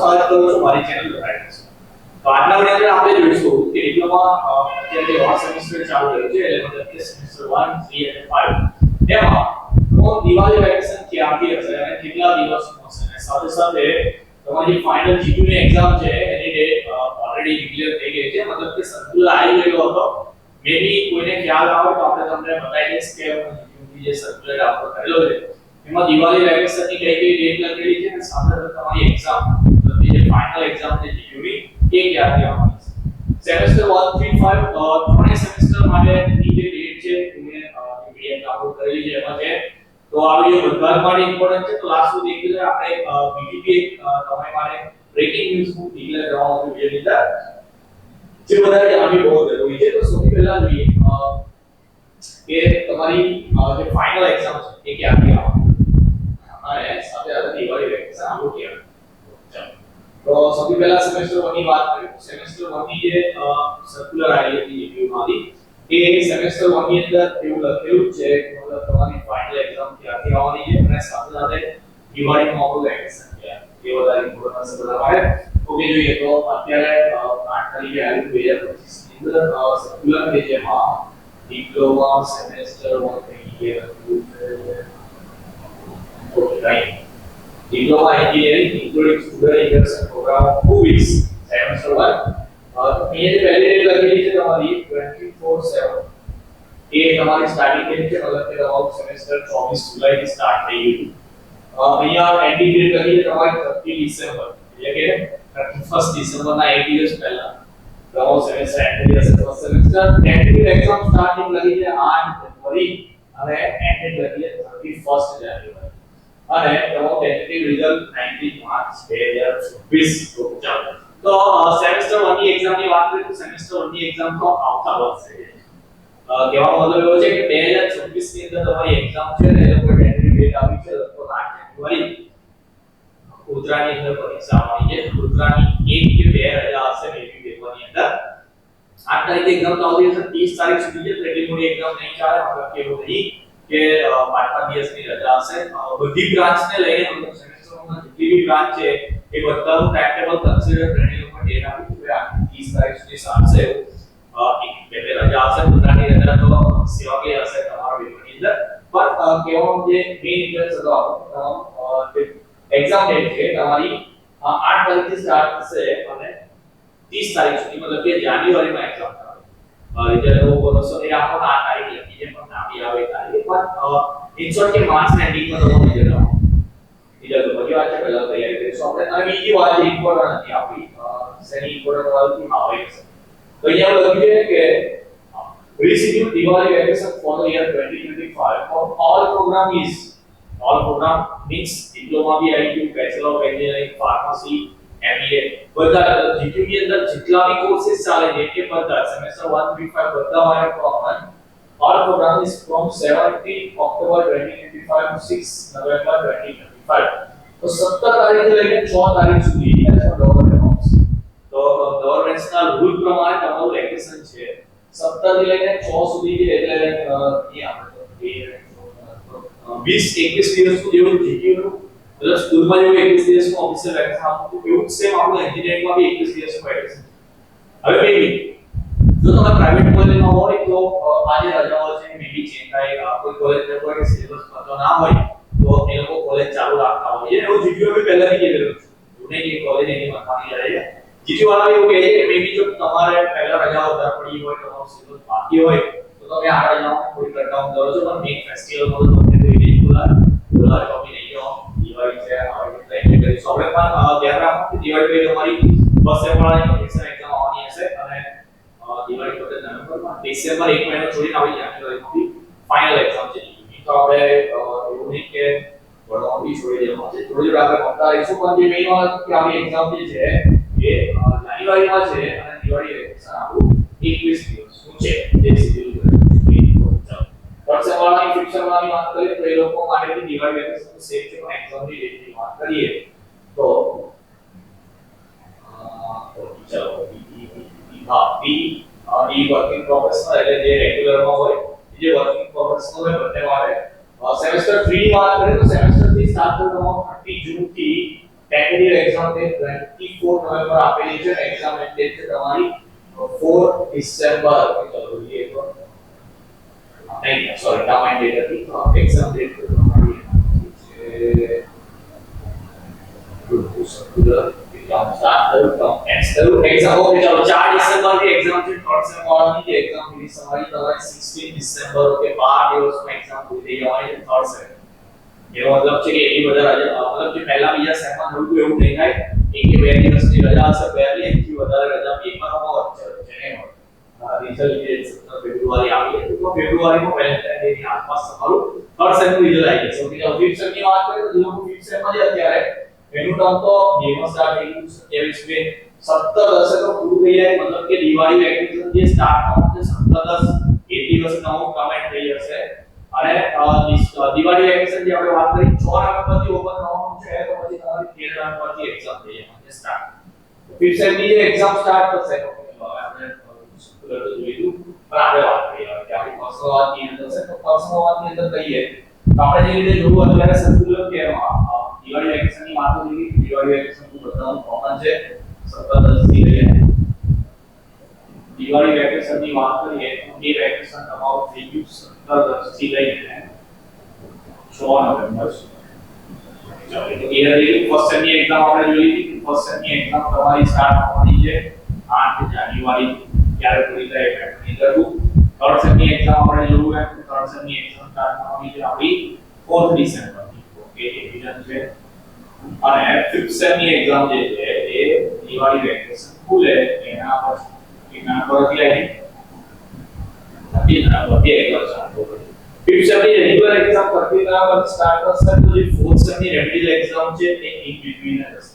સ્વાગત કરું છું મારી ચેનલ પર. તો આજના વિડિયોમાં આપણે જોઈશું કે ડિપ્લોમા અત્યારે ઓર સેમેસ્ટર ચાલુ રહ્યું છે એટલે મતલબ કે સેમેસ્ટર 1, 3 અને 5 તેમાં તો દિવાળી વેકેશન ક્યાંથી હશે અને કેટલા દિવસનું હશે અને સાથે સાથે તમારી ફાઇનલ જીપીયુ ની એક્ઝામ છે એની ડેટ ઓલરેડી ડિક્લેર થઈ ગઈ છે મતલબ કે સર્ક્યુલર આવી ગયો હતો મે બી કોઈને ખ્યાલ આવે તો આપણે તમને બતાવી દઈશ કે જીપીયુ જે સર્ક્યુલર આપણો કરેલો છે એમાં દિવાળી વેકેશનની કઈ ડેટ લખેલી છે અને સાથે સાથે તમારી એક્ઝામ મતલબ જે ફાઇનલ એક્ઝામ છે જીપીયુ ની એ ક્યાંથી આવવાની છે સેમેસ્ટર 1 3 5 ત્રણેય સેમેસ્ટર માટેની જે ડેટ છે મેં પીડીએફ ડાઉનલોડ કરેલી છે એમાં છે તો આ વિડિયો બધા માટે ઇમ્પોર્ટન્ટ છે તો લાસ્ટ સુધી દેખજો આપણે બીજી તમારી માટે બ્રેકિંગ ન્યૂઝ હું ડિક્લેર કરવાનો વિડિયો લીધા જે બધા જાણવી બહુ જરૂરી છે તો સૌથી પહેલા જોઈએ કે તમારી જે ફાઇનલ એક્ઝામ છે એ ક્યાંથી આવવાની અને સાથે સાથે દિવાળી વેકેશન આપણું ક્યારે તો સૌથી પહેલા સેમેસ્ટર 1 ની વાત કરીએ તો સેમેસ્ટર 1 ની જે સર્ક્યુલર આવી હતી જીપીયુમાંથી એ સેમેસ્ટર 1 ની અંદર એવું લખેલું છે કે મતલબ તમારી ફાઇનલ એક્ઝામ ક્યાંથી આવવાની છે અને સાથે સાથે દિવાળીનું આપણું વેકેશન છે એ બધા ઇમ્પોર્ટન્ટ છે બધા માટે ઓકે જોઈએ તો અત્યારે 8 તારીખે આવી 2025 ની અંદર સર્ક્યુલર કે જેમાં ડિપ્લોમા સેમેસ્ટર 1 ની okay right Diploma Engineering including student immersion program 2 weeks semester 1 ये जो पहले डेट लगेगी છે તમારી 24/7 એ તમારી સ્ટાર્ટિંગ ડેટ છે મતલબ કે તમારું સેમેસ્ટર 24 જુલાઈ થી સ્ટાર્ટ થઈ ગયું અહીંયા એન્ડિંગ ડેટ લગી છે તમારી 30 ડિસેમ્બર એટલે કે 31 ડિસેમ્બર ના 1 દિવસ પહેલા તમારું સેમેસ્ટર એન્ડ થઈ જશે first semester tentative exam starting લગી છે 8 જનવરી અને એન્ડ લગી છે 31 જાન્યુઆરી અને તમારો ટેન્ટેટિવ રિઝલ્ટ 19 માર્ચ 2026 ચાલુ તો સેમેસ્ટર 1 ની એક્ઝામ ની વાત કરીએ તો સેમેસ્ટર 1 ની એક્ઝામ તો આવતા વર્ષે છે કહેવાનો મતલબ એવો છે કે 2026 ની અંદર તમારી એક્ઝામ છે ને એ લોકો ટેન્ટેટિવ ડેટ આવી છે લગભગ 8 જાન્યુઆરી ઉત્તરાયણની અંદર પરીક્ષા આવવાની છે ઉત્તરાયણની 1 કે 2 રજા હશે મેબી પેપરની અંદર 8 તારીખે એક્ઝામ તો આવતી હશે 30 તારીખ સુધી છે એટલી મોટી એક્ઝામ નહીં ચાલે મતલબ કે એવું નહીં કે 5 દિવસની રજા હશે બધી બ્રાન્ચને લઈને મતલબ સેમેસ્ટરમાં જેટલી બી બ્રાન્ચ છે એ બધાનું ટાઈમ ટેબલ કન્સિડર કરીને લોકો ડેટ આપી છે આ 30 તારીખ સુધી ચાલશે એક બે રજા હશે ઉત્તરાયણની રજા તો સેવા કે હશે તમારા પેપરની અંદર પણ કેવો જે મેઇન ઇન્ટરેસ્ટ હતો જે એક્ઝામ ડેટ છે તમારી 8 તારીખથી સ્ટાર્ટ થશે અને 30 તારીખ સુધી મતલબ કે જાન્યુઆરીમાં એક્ઝામ થશે રિઝલ્ટ નો ભરોસો એ આપણો આ તારીખ લખી છે પણ નામી આવે તારીખ પણ ઇન શોર્ટ કે માર્ચ એન્ડિંગમાં તમારું રિઝલ્ટ આવશે રિઝલ્ટ તો બધી વાત છે પહેલા તૈયારી કરીશું આપણે અને બીજી વાત જે ઇમ્પોર્ટન્ટ હતી આપણી સેની ઇમ્પોર્ટન્ટ વાળું આવે છે તો અહીંયા લખ્યું છે કે reschedule Diwali vacation for the year 2025 for all program means diploma भी आई थी bachelor of engineering pharmacy MBA બધા જીટીયુ ની અંદર જેટલા બી કોર્सेस ચાલે છે કે બધા સેમેસ્ટર 1 3 5 બધા માટે common all program is from 17 October 2025 to 6 November 2025 તો 17 તારીખથી લઈને 6 તારીખ સુધી એઝ પર ગવર્નમેન્ટ નોર્મ્સ તો ગવર્નમેન્ટના રૂલ પ્રમાણે તમારું વેકેશન છે 17 થી લઈને 6 સુધી જે એટલે એ આપણે 20 21 દિવસનું જેવું જીટીયુ मतलब સ્કૂલમાં જેવું 21 દિવસનું ઓફિશિયલ વેકેશન આપતું એવું સેમ આપણું એન્જિનિયરિંગમાં બી 21 દિવસનું વેકેશન હવે મેબી જો તમે પ્રાઇવેટ કોલેજમાં હોય તો આજે રજાઓ છે મેબી ચેન્જ થાય કોઈ કોલેજને કોઈ સિલેબસ પતો ના હોય તો એ લોકો કોલેજ ચાલુ રાખતા હોય એવું જીટીયુ બી પહેલાથી કીધેલું છે જોને કે કોલેજ એની મથાની રહે છે જીટીયુ વાળા એવું કહે છે કે મેબી જો તમારે પહેલા રજાઓ વધારે પડી હોય તમારું સિલેબસ બાકી હોય તો તમે આ રજાઓને કોઈ કટડાઉન કરો છો પણ મેઇન ફેસ્ટિવલમાં તો તમને કોઈ રેગ્યુલર ટોપિક નહીં જો દિવાળી છે આવી રીતે કરીશું આપણે પણ ધ્યાન રાખો કે દિવાળી પછી તમારી ફર્સ્ટ સેમ વાળાની પરીક્ષા એક્ઝામ આવવાની હશે અને દિવાળી પછી નવેમ્બરમાં ડિસેમ્બર એક મહિનો છોડીને આવી જાન્યુઆરીમાં ફાઇનલ એક્ઝામ છે તો આપણે એવું નહીં કે ભણવાનું બી છોડી દેવાનું છે થોડી વાર આપણે ભણતા રહીશું પણ જે મેઇન વાત કે આવી એક્ઝામ જે છે એ જાન્યુઆરીમાં છે અને દિવાળી વેકેશન આપણું 21 દિવસનું છે જે શેડ્યુલ વર્ષે વાળાની ફિક્શન વાળાની વાત કરીએ તો એ લોકો માટેની દિવાળી વેકેશન સેફ છે પણ એક્ઝામની ડેટની વાત કરીએ તો ચલો ઈ વર્કિંગ પ્રોફેશનલ એટલે જે રેગ્યુલરમાં હોય જે વર્કિંગ પ્રોફેશનલ હોય બંને માટે સેમેસ્ટર 3 ની વાત કરીએ તો સેમેસ્ટર 3 સ્ટાર્ટ થવાનો 30 જૂન થી ટેન્ટેટિવ એક્ઝામ ડેટ 24 નવેમ્બર આપેલી છે, એક્ઝામ ડેટ છે તમારી 4 ડિસેમ્બર. ચલો જોઈએ તો નહીં, સોરી કમેન્ટ ડેટ હતી, એક્ઝામ ડેટ તમારી છે એક્ઝામ સ્ટાર્ટ થયું તો નેક્સ્ટ થયું એક્ઝામ. ઓકે ચલો 4 ડિસેમ્બર થી એક્ઝામ છે, થર્ડ સેમ વાળાની જે એક્ઝામ ફીસ તમારી 16 ડિસેમ્બર કે 12 દિવસમાં એક્ઝામ પૂરી થઈ જવાની છે થર્ડ સેમ. એનો મતલબ છે કે એટલી બધા રજા, મતલબ કે પહેલા બીજા સેમમાં થયું એવું નહીં થાય, એક કે બે દિવસની રજા હશે, પહેલી એકથી વધારે રજા પેપરમાં વચ્ચે છે ને રિઝલ્ટ જે 17 ફેબ્રુઆરી આવી છે, તો ફેબ્રુઆરીમાં વેલેન્ટાઇન ડે ની આસપાસ તમારું થર્ડ સેમ નું રિઝલ્ટ આવી જશે. ઓકે તો ફિફ્થ સેમ ની વાત કરીએ તો જેનું ફિફ્થ સેમમાં જ અત્યારે એનું ટર્મ તો મેમાં સ્ટાર્ટ થઈ ગયું, 27 મે 17 10 તો પૂરું થઈ જાય, મતલબ કે દિવાળી વેકેશન જે સ્ટાર્ટ થવાનું છે 17 10 એ દિવસ નવું કમેન્ટ થઈ જશે. અને દિવાળી વેકેશન જે આપણે વાત કરી 6 નવેમ્બર થી ઓપન થવાનું છે, તો પછી તમારી 13 નવેમ્બર થી એક્ઝામ થઈ જવાની છે સ્ટાર્ટ. ફિફ્થ સેમ ની એક્ઝામ સ્ટાર્ટ થશે. આપણે સર્ક્યુલર તો જોઈશું, પણ આપણે વાત કરીએ કે આપણી પર્સનલ વાત ની અંદર છે, તો પર્સનલ વાત ની અંદર કહીએ તો આપણે જે રીતે જોવું અત્યારે સર્ક્યુલર કે દિવાળી વેકેશન ની વાત કરી, દિવાળી વેકેશન નું બધાનું કોમન છે 17 10 થી લઈને દિવાળી વેકેશન ની વાત કરીએ તો એ વેકેશન તમારું થઈ ગયું 17 10 થી લઈને 6 નવેમ્બર સુધી. ચાલો તો ક્લિયર થઈ ગયું. ફર્સ્ટ સેમ ની એક્ઝામ આપણે જોઈ લીધી. ફર્સ્ટ સેમ ની એક્ઝામ તમારી સ્ટાર્ટ થવાની છે 8 જાન્યુઆરી, ત્યારે પૂરી થાય એપ્રિલની અંદર. થર્ડ સેમ ની એક્ઝામ આપણે જોવું હોય તો થર્ડ સેમ ની એક્ઝામ સ્ટાર્ટ થવાની છે આપણી 4 ડિસેમ્બર થી. ઓકે એ ડિવિઝન છે. અને ફિફ્થ સેમ ની એક્ઝામ જે છે એ દિવાળી વેકેશન ખુલે એના પરથી આવી ફિફ્થ સેમ ની રેગ્યુલર એક્ઝામ પરથી સ્ટાર્ટ થશે, તો જે ફોર્થ સેમ ની રેમિડિયલ એક્ઝામ છે તે ઇન બિટવીન હશે,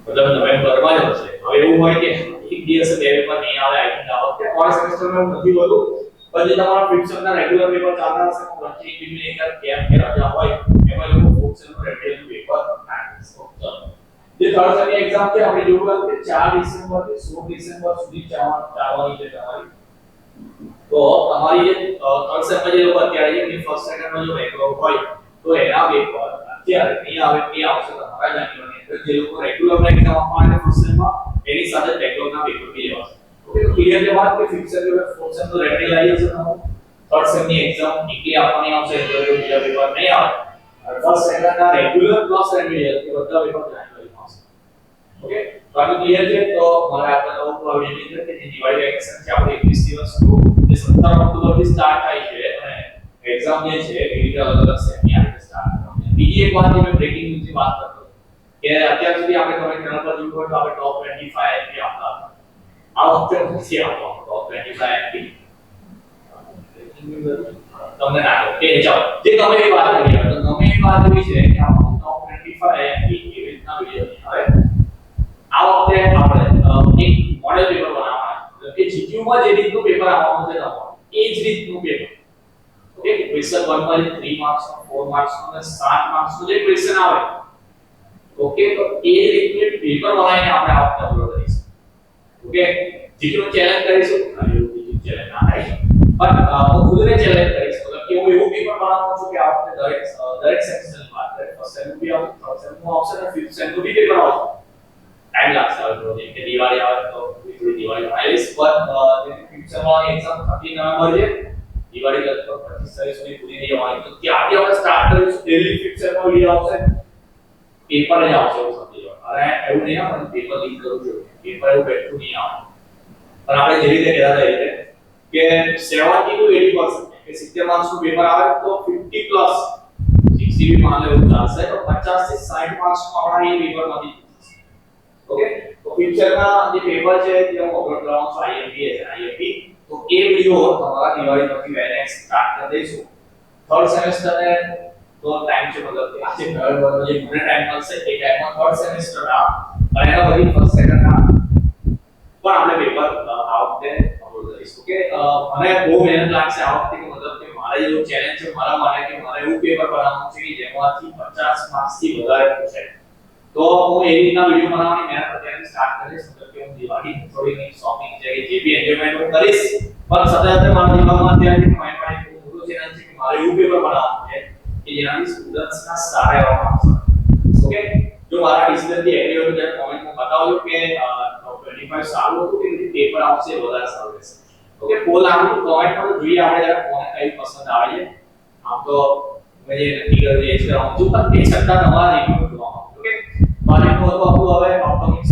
મતલબ નવેમ્બરમાં જ હશે. હવે એવું હોય કે એક દિવસ બે પેપર નહીં આવે, આઈ થિંક આ વખતે ફોર્થ સેમેસ્ટરમાં એવું નથી હોતું, પણ જે તમારા ફિફ્થ સેમ ના રેગ્યુલર પેપર ચાલતા હશે તો વચ્ચે ઇન બિટવીન એક કેમ કે રજા હોય એમાં લોકો ફોર્થ સેમ નું રેમિડિયલ પેપર નાખશે. જે થર્ડ સેમ ની એક્ઝામ છે આપણે જોયું કે 4 ડિસેમ્બર થી 16 ડિસેમ્બર સુધી ચાલવાની છે તમારી. તો તમારી જે થર્ડ સેમ માં જે લોકો અત્યારે જે ફર્સ્ટ સેકન્ડ માં જો બેકલોગ હોય તો એના પેપર અત્યારે નહીં આવે કે આવશે તમારા જાન્યુઆરીની અંદર. જે લોકો રેગ્યુલર એક્ઝામ આપવાના છે ફર્સ્ટ સેમ માં એની સાથે બેકલોગ ના પેપર બી લેવાશે. ઓકે તો ક્લિયર છે વાત કે ફિફ્થ સેમ કે ફોર્થ સેમ તો રેડી આવી જશે તમારું. થર્ડ સેમ ની એક્ઝામ એકલી આપવાની આવશે એટલે બીજા પેપર નહીં આવે. ફર્સ્ટ સેકન્ડ ના રેગ્યુલર પ્લસ રેમિડિયલ કે બધા પેપર જાન્યુઆરીમાં આવશે. ઓકે બાકી ક્લિયર છે. તો મારે આપણે નવું પ્રોવિઝન છે કે જે દિવાળી વેકેશન છે આપણે 21 દિવસનું જે 17 ઓક્ટોબર થી સ્ટાર્ટ થાય છે અને એક્ઝામ જે છે એ રીતે અલગ અલગ સેમની આ રીતે સ્ટાર્ટ થવાની છે. બીજી એક વાત જે મેં બ્રેકિંગ ન્યૂઝ ની વાત કરતો કે અત્યાર સુધી આપણે તમે ચેનલ પર જોયું હોય તો આપણે ટોપ 25 એમપી આપતા હતા. આ વખતે નથી આવતો ટોપ 25 એમપી તમને ના કે ચાલો જે તમે એ વાત કરી હવે તો તમે એ વાત કરી છે કે આ ટોપ 25 એમપી કેવી રીતના વિડિયો આવે. આ વખતે આપણે એક મોડેલ પેપર બનાવવાના છે કે જીક્યુ માં જે રીતનું પેપર આવવાનું છે એ જ રીતનું પેપર. ઓકે ક્વેશ્ચન 1 માં 3 માર્ક્સ નો 4 માર્ક્સ નો અને 7 માર્ક્સ નો જે ક્વેશ્ચન આવે ઓકે તો એ રીતનું પેપર બનાવીને આપણે આ વખતે અપલોડ કરીશું. ઓકે જીક્યુ નો ચેલેન્જ કરીશું અને એવું જીક્યુ ચેલેન્જ ના થાય પણ હું ખુદને ચેલેન્જ કરીશ મતલબ કે હું એવું પેપર બનાવવાનું છું કે આ વખતે દરેક સેક્શનની વાત કરીએ ફર્સ્ટ સેમ નું બી આવશે, થર્ડ સેમ નું આવશે અને ફિફ્થ સેમ નું બી પેપર આવશે. टाइम लागता है प्रोजेक्ट के दिवाली આવે તો થોડી દિવાળી આઈસ પર ફિક્સરમાં એક્ઝામ 30 નવેમ્બર છે દિવાળી લગભગ 25 સુધી પૂરી થઈ જવાની તો ત્યારથી આપણે સ્ટાર્ટ કરીશું ડેલી ફિક્સરમાં વિડિયો આવશે પેપર જ આવશે એવું સમજી લો. અને એવું નહીં આપણે પેપર લીક કરું છું પેપર એવું બેઠું નહીં આવે પણ આપણે જે રીતે કહેતા હતા એટલે કે 70 to 80% કે 70 માર્ક્સ નું પેપર આવે તો 50 પ્લસ 60 બી માન લેવું ચાલશે તો 50 થી 60 માર્ક્સ નું આપણા એ પેપરમાંથી. ઓકે તો ફ્યુચરના જે પેપર છે તે હું અપલોડ કરવાનો છું આઈએમપી છે આઈએમપી તો એ વિડિયો તમારા દિવાળી પછી વેને સ્ટાર્ટ કરી દઈશું. થર્ડ સેમેસ્ટર ને તો ટાઈમ છે મતલબ કે આજે નવેમ્બરનો જે મને ટાઈમ મળશે એ ટાઈમમાં થર્ડ સેમેસ્ટર ના અને એના પછી ફર્સ્ટ સેકન્ડ ના પણ આપણે પેપર આ વખતે અપલોડ કરીશું. ઓકે મને બહુ મહેનત લાગશે આ વખતે કે મતલબ કે મારે એવું ચેલેન્જ છે મારા માટે કે મારે એવું પેપર બનાવવાનું છે કે જેમાંથી 50 માર્ક્સ થી વધારે પૂછાય. તો હું એ રીતના વિડિયો બનાવવાની મહેનત અત્યારથી સ્ટાર્ટ કરીશ મતલબ કે હું દિવાળી થોડી શોપિંગ છે કે જે બી એન્જોયમેન્ટ હું કરીશ પણ સાથે સાથે મારા દિમાગમાં અત્યારથી માઇન્ડ માં એક મોટો ચેલેન્જ છે કે મારે એવું પેપર બનાવવાનું છે કે જેનાથી સ્ટુડન્ટ્સ ના સારા એવા માર્ક્સ આવે. ઓકે જો જો મારા ડિસિઝન થી એગ્રી હોય તો જરા કોમેન્ટમાં બતાવજો કે 25 સારું હતું કે પછી પેપર આવશે વધારે સારું રહેશે. ઓકે, પોલ આમ તો કોમેન્ટમાં તો જોઈએ આપણે જરા કોને કઈ પસંદ આવે છે. આમ તો મેં જે નક્કી કર્યું છે એ જ કરવાનું છું, પણ તે છતાં તમારા રિવ્યુ જોવા. ઓકે, મારે તો આપણું હવે અપકમિંગ